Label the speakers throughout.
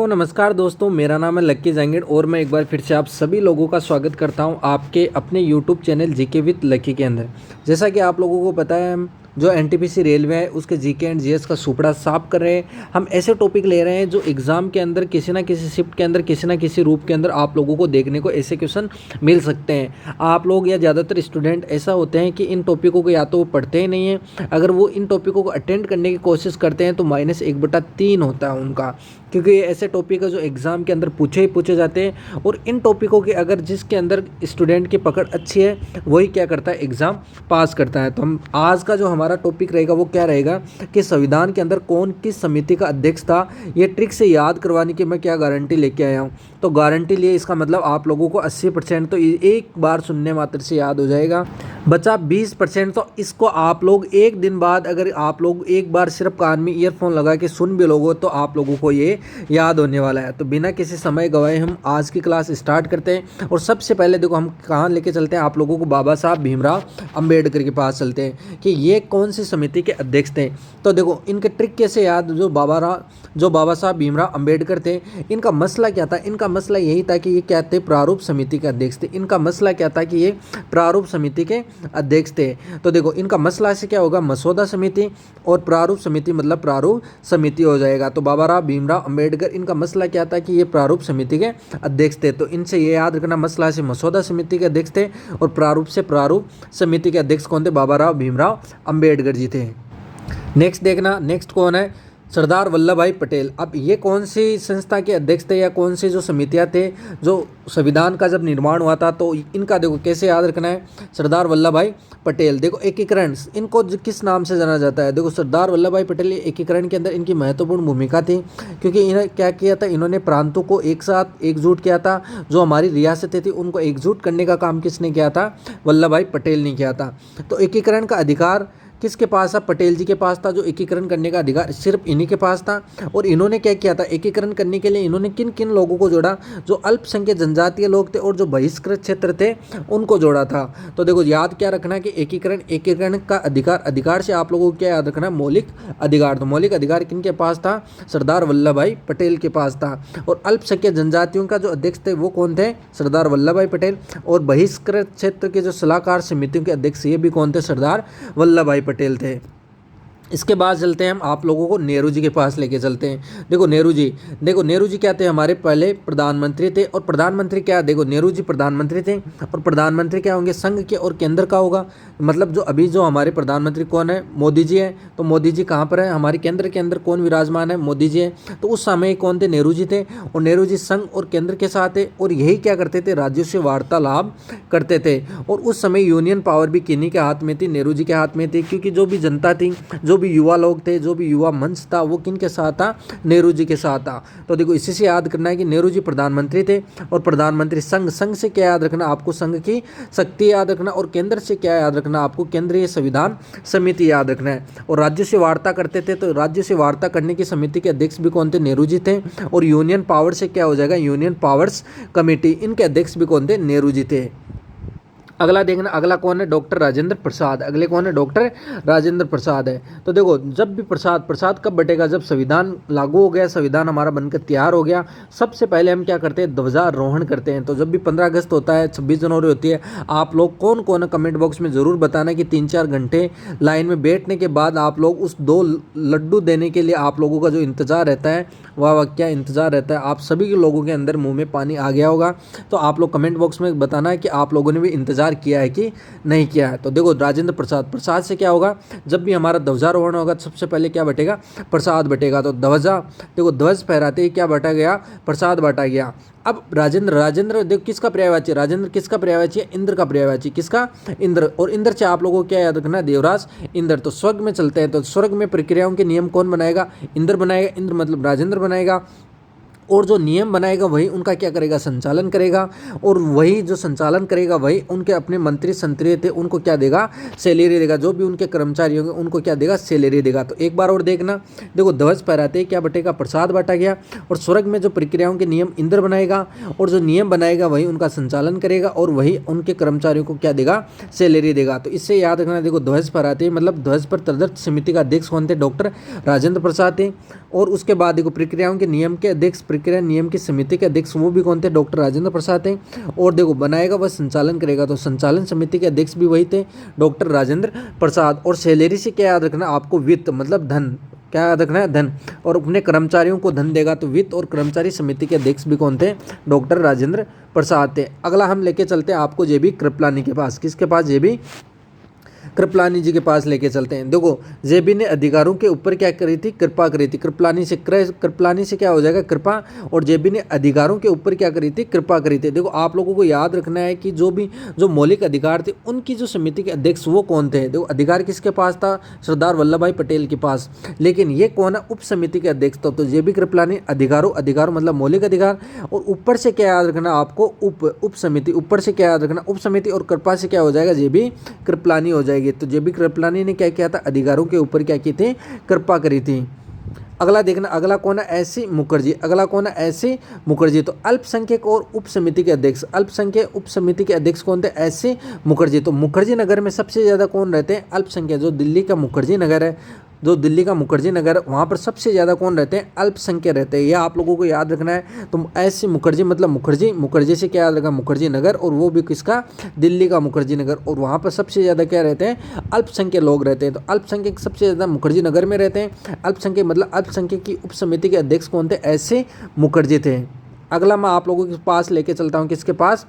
Speaker 1: Hello नमस्कार दोस्तों, मेरा नाम है लक्की जैंगिड और मैं एक बार फिर से आप सभी लोगों का स्वागत करता हूं आपके अपने यूट्यूब चैनल जीके विद लक्की के अंदर। जैसा कि आप लोगों को पता है, हम जो एनटीपीसी रेलवे है उसके जीके एंड जीएस का सुपड़ा साफ कर रहे हैं। हम ऐसे टॉपिक ले रहे हैं जो एग्ज़ाम के अंदर किसी ना किसी शिफ्ट के अंदर किसी ना किसी रूप के अंदर आप लोगों को देखने को ऐसे क्वेश्चन मिल सकते हैं। आप लोग या ज़्यादातर स्टूडेंट ऐसा होते हैं कि इन टॉपिकों को या तो वो पढ़ते ही नहीं हैं, अगर वो इन टॉपिकों को अटेंड करने की कोशिश करते हैं तो -1/3 होता है उनका, क्योंकि ये ऐसे टॉपिक है जो एग्ज़ाम के अंदर पूछे जाते हैं। और इन टॉपिकों के अगर जिसके अंदर स्टूडेंट की पकड़ अच्छी है वही क्या करता है, एग्ज़ाम पास करता है। तो हम आज का जो हमारा टॉपिक रहेगा वो क्या रहेगा कि संविधान के अंदर कौन किस समिति का अध्यक्ष था, ये ट्रिक से याद करवाने की मैं क्या गारंटी लेके आया हूँ। तो गारंटी लिए इसका मतलब आप लोगों को 80% तो एक बार सुनने मात्र से याद हो जाएगा, बचा 20%। तो इसको आप लोग एक दिन बाद अगर आप लोग एक बार सिर्फ कान में ईयरफोन लगा के सुन भी लोगो तो आप लोगों को ये याद होने वाला है। तो बिना किसी समय गवाए हम आज की क्लास स्टार्ट करते हैं। और सबसे पहले देखो हम कहाँ लेके चलते हैं आप लोगों को, बाबा साहब भीमराव अंबेडकर के पास चलते हैं कि ये कौन सी समिति के अध्यक्ष थे। तो देखो इनके ट्रिक कैसे याद, जो बाबा साहब भीमराव अंबेडकर थे, इनका मसला क्या था। इनका मसला यही था कि ये क्या थे, प्रारूप समिति के अध्यक्ष थे। इनका मसला क्या था कि ये प्रारूप समिति के अध्यक्ष थे। तो देखो इनका मसला से क्या होगा, मसौदा समिति, और प्रारूप समिति मतलब प्रारूप समिति हो जाएगा। तो बाबा भीमराव अंबेडकर इनका मसला क्या था कि ये प्रारूप समिति के अध्यक्ष थे। तो इनसे ये याद रखना, मसला से मसौदा समिति के अध्यक्ष थे और प्रारूप से प्रारूप समिति के अध्यक्ष कौन थे, बाबा भीमराव अंबेडकर जी थे। नेक्स्ट देखना, नेक्स्ट कौन है, सरदार वल्लभ भाई पटेल। अब ये कौन सी संस्था के अध्यक्ष थे या कौन सी जो समितियाँ थे जो संविधान का जब निर्माण हुआ था, तो इनका देखो कैसे याद रखना है, सरदार वल्लभ भाई पटेल। देखो एकीकरण, इनको किस नाम से जाना जाता है, देखो सरदार वल्लभ भाई पटेल एकीकरण के अंदर इनकी महत्वपूर्ण भूमिका थी, क्योंकि इन्हें क्या किया था, इन्होंने प्रांतों को एक साथ एकजुट किया था। जो हमारी रियासतें थी उनको एकजुट करने का काम किसने किया था, वल्लभ भाई पटेल ने किया था। तो एकीकरण का अधिकार किसके पास था, पटेल जी के पास था। जो एकीकरण करने का अधिकार सिर्फ इन्हीं के पास था। और इन्होंने क्या किया था, एकीकरण करने के लिए इन्होंने किन किन लोगों को जोड़ा, जो अल्पसंख्यक जनजातीय लोग थे और जो बहिष्कृत क्षेत्र थे उनको जोड़ा था। तो देखो याद क्या रखना कि एकीकरण का अधिकार से आप लोगों को क्या याद रखना, मौलिक अधिकार। तो मौलिक अधिकार किनके पास था, सरदार वल्लभ भाई पटेल के पास था। और अल्पसंख्यक जनजातियों का जो अध्यक्ष थे वो कौन थे, सरदार वल्लभ भाई पटेल। और बहिष्कृत क्षेत्र के जो सलाहकार समितियों के अध्यक्ष ये भी कौन थे, सरदार वल्लभ भाई पटेल थे। इसके बाद चलते हैं हम आप लोगों को नेहरू जी के पास लेके चलते हैं। देखो नेहरू जी क्या थे, हमारे पहले प्रधानमंत्री थे। और प्रधानमंत्री क्या, देखो नेहरू जी प्रधानमंत्री थे और प्रधानमंत्री क्या होंगे, संघ के और केंद्र का होगा। मतलब जो अभी जो हमारे प्रधानमंत्री कौन है, मोदी जी है। तो मोदी जी कहाँ पर है, हमारे केंद्र के अंदर कौन विराजमान है, मोदी जी है। तो उस समय कौन थे, नेहरू जी थे। और नेहरू जी संघ और केंद्र के साथ थे और यही क्या करते थे, राज्यों से वार्तालाप करते थे। और उस समय यूनियन पावर भी किन्हीं के हाथ में थी, नेहरू जी के हाथ में थी, क्योंकि जो भी जनता थी, जो भी युवा लोग थे, जो भी युवा मंच था, वो किन के साथ था, नेहरू जी के साथ था। तो देखो इसी से याद करना है कि नेहरू जी प्रधानमंत्री थे और प्रधानमंत्री संघ से क्या याद रखना आपको, संघ की शक्ति याद रखना। और केंद्र से क्या याद रखना आपको, केंद्रीय संविधान समिति याद रखना है। और राज्य से वार्ता करते थे, तो राज्य से वार्ता करने की समिति के अध्यक्ष भी कौन थे, नेहरू जी थे। और यूनियन पावर से क्या हो जाएगा, यूनियन पावर्स कमेटी, इनके अध्यक्ष भी कौन थे, नेहरू जी थे। अगला देखना, अगला कौन है, डॉक्टर राजेंद्र प्रसाद। अगले कौन है, डॉक्टर राजेंद्र प्रसाद है। तो देखो जब भी प्रसाद कब बटेगा, जब संविधान लागू हो गया, संविधान हमारा बनकर तैयार हो गया, सबसे पहले हम क्या करते हैं, ध्वजारोहण करते हैं। तो जब भी 15 अगस्त होता है, 26 जनवरी होती है, आप लोग कौन कौन है कमेंट बॉक्स में ज़रूर बताना कि 3-4 घंटे लाइन में बैठने के बाद आप लोग उस 2 लड्डू देने के लिए आप लोगों का जो इंतज़ार रहता है, वाह क्या इंतज़ार रहता है। आप सभी के लोगों के अंदर मुँह में पानी आ गया होगा। तो आप लोग कमेंट बॉक्स में बताना है कि आप लोगों ने भी इंतज़ार किया है कि नहीं किया है। तो देखो राजेंद्र प्रसाद से क्या होगा, जब भी हमारा ध्वजारोहण होगा सबसे पहले क्या बटेगा, प्रसाद बटेगा। तो देखो ध्वज फहराते ही क्या बांटा गया, प्रसाद बांटा गया। अब राजेंद्र देखो किसका पर्यायवाची, राजेंद्र किसका पर्यायवाची है, इंद्र का पर्यायवाची, किसका, इंद्र। और इंद्र से आप लोगों को क्या याद रखना है, देवराज इंद्र। तो स्वर्ग में चलते हैं, तो स्वर्ग में प्रक्रियाओं के नियम कौन बनाएगा, इंद्र बनाएगा। इंद्र मतलब राजेंद्र बनाएगा। और जो नियम बनाएगा वही उनका क्या करेगा, संचालन करेगा। और वही जो संचालन करेगा वही उनके अपने मंत्री संतरी थे उनको क्या देगा, सैलरी देगा। जो भी उनके कर्मचारी होंगे उनको क्या देगा, सैलरी देगा। तो एक बार और देखना, देखो ध्वज फहराते क्या बटेगा, प्रसाद बांटा गया। और स्वर्ग में जो प्रक्रियाओं के नियम इंद्र बनाएगा और जो नियम बनाएगा वही उनका संचालन करेगा और वही उनके कर्मचारियों को क्या देगा, सैलरी देगा। तो इससे याद रखना, देखो ध्वज फहराते मतलब ध्वज पर तदर्थ समिति का अध्यक्ष कौन थे, डॉक्टर राजेंद्र प्रसाद थे। और उसके बाद देखो प्रक्रियाओं के नियम के अध्यक्ष प्रक्रिया नियम की समिति के अध्यक्ष वो भी कौन थे, डॉक्टर राजेंद्र प्रसाद थे। और देखो बनाएगा व संचालन करेगा, तो संचालन समिति के अध्यक्ष भी वही थे, डॉक्टर राजेंद्र प्रसाद। और सैलरी से क्या याद रखना आपको, वित्त मतलब धन, क्या याद रखना है, धन। और अपने कर्मचारियों को धन देगा, तो वित्त और कर्मचारी समिति के अध्यक्ष भी कौन थे, डॉक्टर राजेंद्र प्रसाद थे। अगला हम लेके चलते हैं आपको जेबी कृपलानी के पास। किसके पास, जेबी कृपलानी जी के पास लेके चलते हैं। देखो जेबी ने अधिकारों के ऊपर क्या करी थी, कृपा करी थी। कृपलानी से क्रय, कृपलानी से क्या हो जाएगा, कृपा। और जेबी ने अधिकारों के ऊपर क्या करी थी, कृपा करी थी। देखो आप लोगों को याद रखना है कि जो मौलिक अधिकार थे उनकी जो समिति के अध्यक्ष वो कौन थे। देखो अधिकार किसके पास था, सरदार वल्लभ भाई पटेल के पास, लेकिन ये कौन है, उप समिति के अध्यक्ष था। तो जेबी कृपलानी अधिकार मतलब मौलिक अधिकार, और ऊपर से क्या याद रखना आपको, उप समिति, ऊपर से क्या याद रखना, उप समिति, और कृपा से क्या हो जाएगा, जेबी कृपलानी हो जाएगी। तो जेबी कृपलानी ने क्या किया था, अधिकारों के ऊपर क्या की थी, कृपा करी थी। अगला देखना, अगला कौन है, एससी मुखर्जी। अगला कौन है, एससी मुखर्जी। तो अल्पसंख्यक और उप समिति के अध्यक्ष, अल्पसंख्यक उप समिति के अध्यक्ष कौन थे, एससी मुखर्जी। तो मुखर्जी नगर में सबसे ज़्यादा कौन रहते हैं, अल्पसंख्यक। जो दिल्ली का मुखर्जी नगर है, जो दिल्ली का मुखर्जी नगर, वहाँ पर सबसे ज़्यादा कौन रहते हैं, अल्पसंख्यक रहते हैं। यह आप लोगों को याद रखना है। तो एससी मुखर्जी मतलब मुखर्जी से क्या याद रखा, मुखर्जी नगर, और वो भी किसका, दिल्ली का मुखर्जी नगर। और वहाँ पर सबसे ज़्यादा क्या रहते हैं, अल्पसंख्यक लोग रहते हैं। तो अल्पसंख्यक सबसे ज़्यादा मुखर्जी नगर में रहते हैं। अल्पसंख्यक मतलब अल्पसंख्यक की उप समिति के अध्यक्ष कौन थे, एससी मुखर्जी थे। अगला मैं आप लोगों के पास लेके चलता हूँ, किसके पास,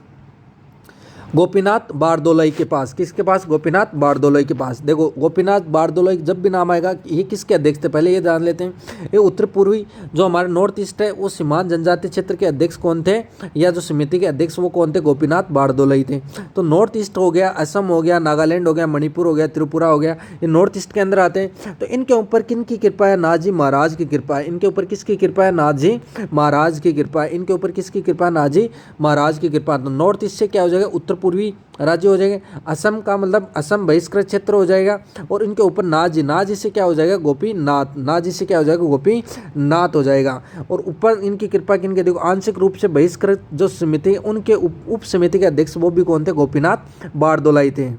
Speaker 1: गोपीनाथ बारदोलाई के पास। किसके पास, गोपीनाथ बारदोलाई के पास। देखो गोपीनाथ बारदोलाई जब भी नाम आएगा, ये किसके अध्यक्ष थे, पहले ये जान लेते हैं। ये उत्तर पूर्वी जो हमारे नॉर्थ ईस्ट है, वो सीमांत जनजातीय क्षेत्र के अध्यक्ष कौन थे, या जो समिति के अध्यक्ष वो कौन थे, गोपीनाथ बारदोलाई थे। तो नॉर्थ ईस्ट हो गया, असम हो गया, नागालैंड हो गया, मणिपुर हो गया, त्रिपुरा हो गया, ये नॉर्थ ईस्ट के अंदर आते हैं। तो इनके ऊपर किन की कृपा है, नाथजी महाराज की कृपा है। इनके ऊपर किसकी कृपा है, नाथजी महाराज की कृपा है। इनके ऊपर किसकी कृपा, नाथजी महाराज की कृपा। तो नॉर्थ ईस्ट से क्या हो जाएगा, उत्तर पूर्वी राज्य हो जाएगा। असम का मतलब असम बहिष्कृत क्षेत्र हो जाएगा। और इनके ऊपर नाथजी से क्या हो जाएगा, गोपीनाथ, नाथजी से क्या हो जाएगा, गोपीनाथ हो जाएगा। और ऊपर इनकी कृपा किनके, देखो आंशिक रूप से बहिष्कृत जो समिति उनके उप समिति के अध्यक्ष वो भी कौन थे, गोपीनाथ बारदोलाई थे।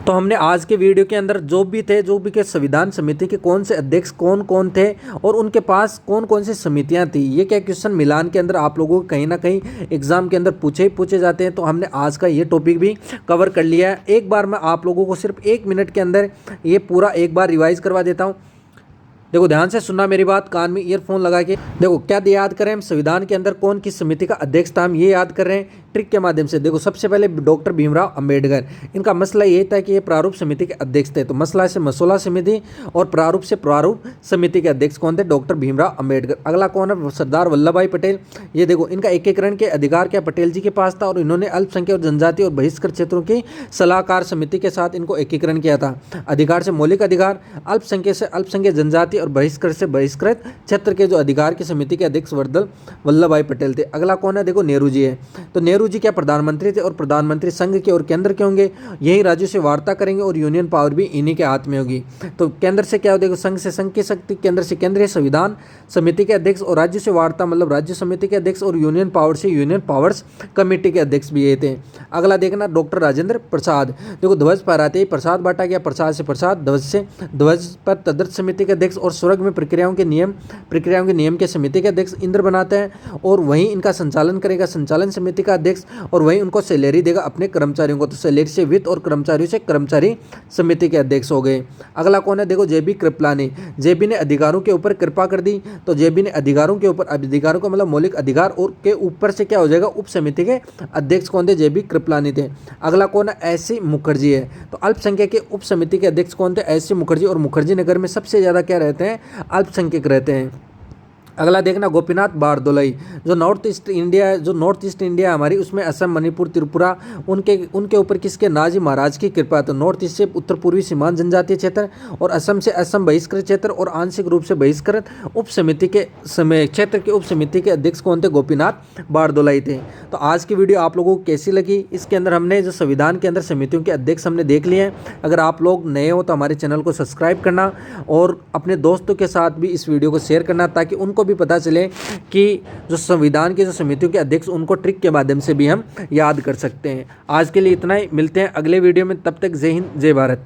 Speaker 1: तो हमने आज के वीडियो के अंदर जो भी के संविधान समिति के कौन से अध्यक्ष कौन कौन थे और उनके पास कौन कौन सी समितियां थी, ये क्या क्वेश्चन मिलान के अंदर आप लोगों को कहीं ना कहीं एग्जाम के अंदर पूछे जाते हैं। तो हमने आज का ये टॉपिक भी कवर कर लिया है। एक बार मैं आप लोगों को सिर्फ 1 मिनट के अंदर ये पूरा एक बार रिवाइज करवा देता हूँ। देखो ध्यान से सुनना मेरी बात, कान में ईयरफोन लगा के। देखो क्या याद करें हम, संविधान के अंदर कौन किस समिति का अध्यक्ष था, हम ये याद कर रहे हैं ट्रिक के माध्यम से। देखो सबसे पहले डॉक्टर भीमराव अंबेडकर, इनका मसला ये था कि ये प्रारूप समिति के अध्यक्ष थे। तो मसला से मसौला समिति और प्रारूप से प्रारूप समिति के अध्यक्ष कौन थे, डॉक्टर भीमराव अंबेडकर। अगला कौन है, सरदार वल्लभ भाई पटेल। ये देखो इनका एकीकरण के अधिकार क्या पटेल जी के पास था, और इन्होंने अल्पसंख्यक और जनजाति और बहिष्कृत क्षेत्रों की सलाहकार समिति के साथ इनको एकीकरण किया था। अधिकार से मौलिक अधिकार, अल्पसंख्यक से अल्पसंख्यक, जनजाति और बहिष्कृत से बहिष्कृत क्षेत्र के जो अधिकार की समिति के अध्यक्ष सरदार वल्लभ भाई पटेल थे। अगला कौन है, देखो नेहरू जी है। तो नेहरू जी क्या प्रधानमंत्री थे, और प्रधानमंत्री संघ के और केंद्र के होंगे। यही राज्यों से वार्ता करेंगे और यूनियन पावर भी इन्हीं के हाथ में होगी। तो केंद्र से क्या हो, देखो संघ से संघ की शक्ति, केंद्र से केंद्रीय संविधान समिति के अध्यक्ष, और राज्य से वार्ता मतलब राज्य समिति के अध्यक्ष, और यूनियन पावर से यूनियन पावर्स कमेटी के अध्यक्ष भी ये थे। अगला देखना डॉक्टर राजेंद्र प्रसाद। देखो ध्वज फहराते ही प्रसाद बांटा गया, प्रसाद से प्रसाद, ध्वज पर तदर्थ समिति के अध्यक्ष, और स्वर्ग में प्रक्रियाओं के नियम के समिति के अध्यक्ष इंद्र बनाते हैं, और वहीं इनका संचालन करेगा संचालन समिति का अध्यक्ष, और वहीं उनको सैलरी देगा अपने कर्मचारियों को। तो सैलरी से वित्त और कर्मचारियों से कर्मचारी समिति के अध्यक्ष हो गए। अगला कौन है, देखो जेबी कृपलानी। जेबी ने अधिकारों के ऊपर कृपा कर दी। तो जेबी ने अधिकारों के ऊपर, अधिकारों का मतलब मौलिक अधिकार, और के ऊपर से क्या हो जाएगा, उप समिति के अध्यक्ष कौन थे, जेबी कृपलानी थे। अगला कौन है, एससी मुखर्जी है। तो अल्पसंख्यक के उप समिति के अध्यक्ष कौन थे, एससी मुखर्जी, और मुखर्जी नगर में सबसे ज्यादा क्या रहते हैं, अल्पसंख्यक रहते हैं। अगला देखना गोपीनाथ बारदोलाई। जो नॉर्थ ईस्ट इंडिया है हमारी, उसमें असम, मणिपुर, त्रिपुरा, उनके ऊपर किसके, नाथजी महाराज की कृपा। तो नॉर्थ ईस्ट से उत्तर पूर्वी सीमांत जनजातीय क्षेत्र, और असम से असम बहिष्कृत क्षेत्र और आंशिक रूप से बहिष्कृत उप समिति के क्षेत्र के उप समिति के अध्यक्ष कौन थे, गोपीनाथ बारदोलाई थे। तो आज की वीडियो आप लोगों को कैसी लगी, इसके अंदर हमने जो संविधान के अंदर समितियों के अध्यक्ष हमने देख लिए हैं। अगर आप लोग नए हो तो हमारे चैनल को सब्सक्राइब करना, और अपने दोस्तों के साथ भी इस वीडियो को शेयर करना, ताकि उनको भी पता चले कि जो संविधान के जो समितियों के अध्यक्ष, उनको ट्रिक के माध्यम से भी हम याद कर सकते हैं। आज के लिए इतना ही, मिलते हैं अगले वीडियो में, तब तक जय हिंद जय भारत।